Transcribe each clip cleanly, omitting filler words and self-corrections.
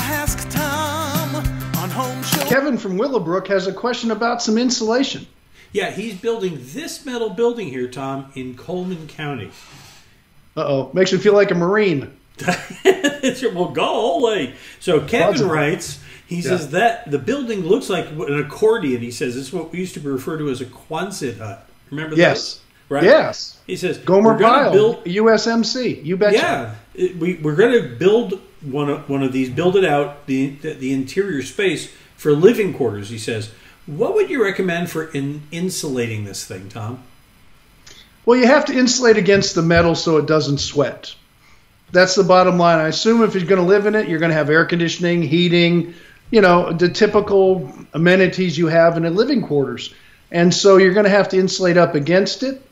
Ask Tom on Home Show. Kevin from Willowbrook has a question about some insulation. Yeah, he's building this metal building here, Tom, in Coleman County. Uh-oh. Makes me feel like a Marine. Well, go away. So Kevin writes, he says that the building looks like an accordion. He says it's what we used to refer to as a Quonset hut. Remember that? Yes. Right? Yes. He says, Gomer we're going to build USMC. You betcha. Yeah. We're going to build one of these, build it out, the interior space for living quarters, he says. What would you recommend for insulating this thing, Tom? Well, you have to insulate against the metal so it doesn't sweat. That's the bottom line. I assume if you're going to live in it, you're going to have air conditioning, heating, you know, the typical amenities you have in a living quarters. And so you're going to have to insulate up against it.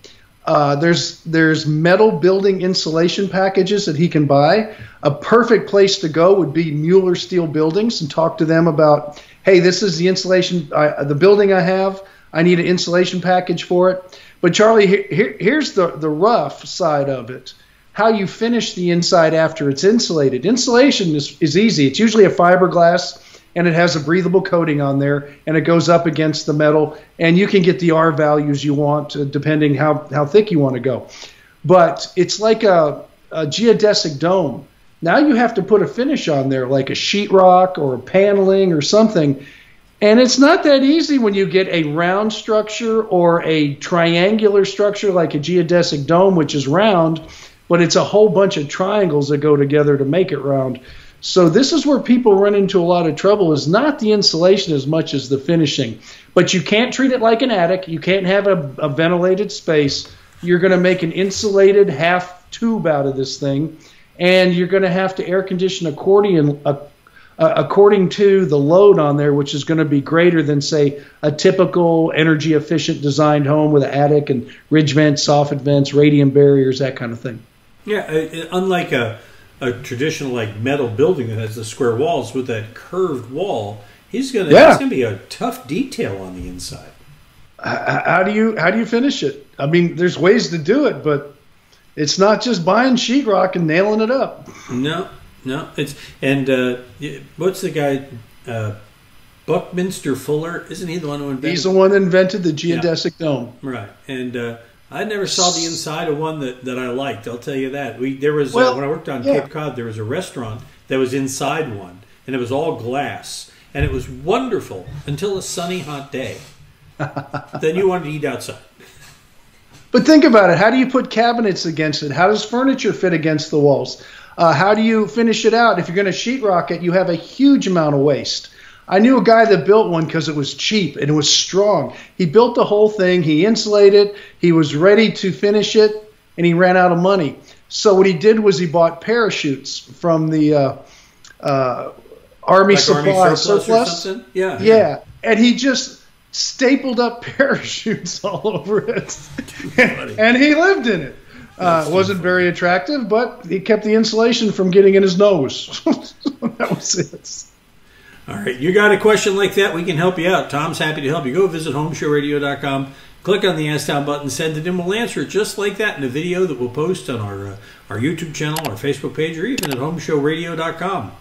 There's metal building insulation packages that he can buy. A perfect place to go would be Mueller Steel Buildings and talk to them about, hey, this is the insulation, the building I have. I need an insulation package for it. But Charlie, here's the rough side of it. How you finish the inside after it's insulated. Insulation is easy. It's usually a fiberglass, and it has a breathable coating on there, and it goes up against the metal, and you can get the R values you want, depending how thick you want to go. But it's like a geodesic dome. Now you have to put a finish on there, like a sheetrock or a paneling or something. And it's not that easy when you get a round structure or a triangular structure like a geodesic dome, which is round, but it's a whole bunch of triangles that go together to make it round. So this is where people run into a lot of trouble, is not the insulation as much as the finishing. But you can't treat it like an attic. You can't have a ventilated space. You're going to make an insulated half tube out of this thing, and you're going to have to air condition accordion according to the load on there, which is going to be greater than, say, a typical energy efficient designed home with an attic and ridge vents, soffit vents, radiant barriers, that kind of thing. Yeah, unlike a traditional like metal building that has the square walls with that curved wall, it's going to be a tough detail on the inside. How do you finish it? I mean, there's ways to do it, but it's not just buying sheetrock and nailing it up. No. It's what's the guy? Buckminster Fuller, isn't he the one who invented? He's the one that invented the geodesic dome. Right, and I never saw the inside of one that I liked. I'll tell you that. There was when I worked on Cape Cod, there was a restaurant that was inside one, and it was all glass, and it was wonderful until a sunny, hot day. Then you wanted to eat outside. But think about it. How do you put cabinets against it? How does furniture fit against the walls? How do you finish it out? If you're going to sheetrock it, you have a huge amount of waste. I knew a guy that built one because it was cheap and it was strong. He built the whole thing. He insulated. He was ready to finish it, and he ran out of money. So what he did was he bought parachutes from the Army supply surplus. Yeah. And he just stapled up parachutes all over it. And he lived in it. It wasn't very attractive, but he kept the insulation from getting in his nose. That was it. All right. You got a question like that, we can help you out. Tom's happy to help you. Go visit HomeShowRadio.com. Click on the Ask Tom button, send it in. We'll answer it just like that in a video that we'll post on our YouTube channel, our Facebook page, or even at HomeShowRadio.com.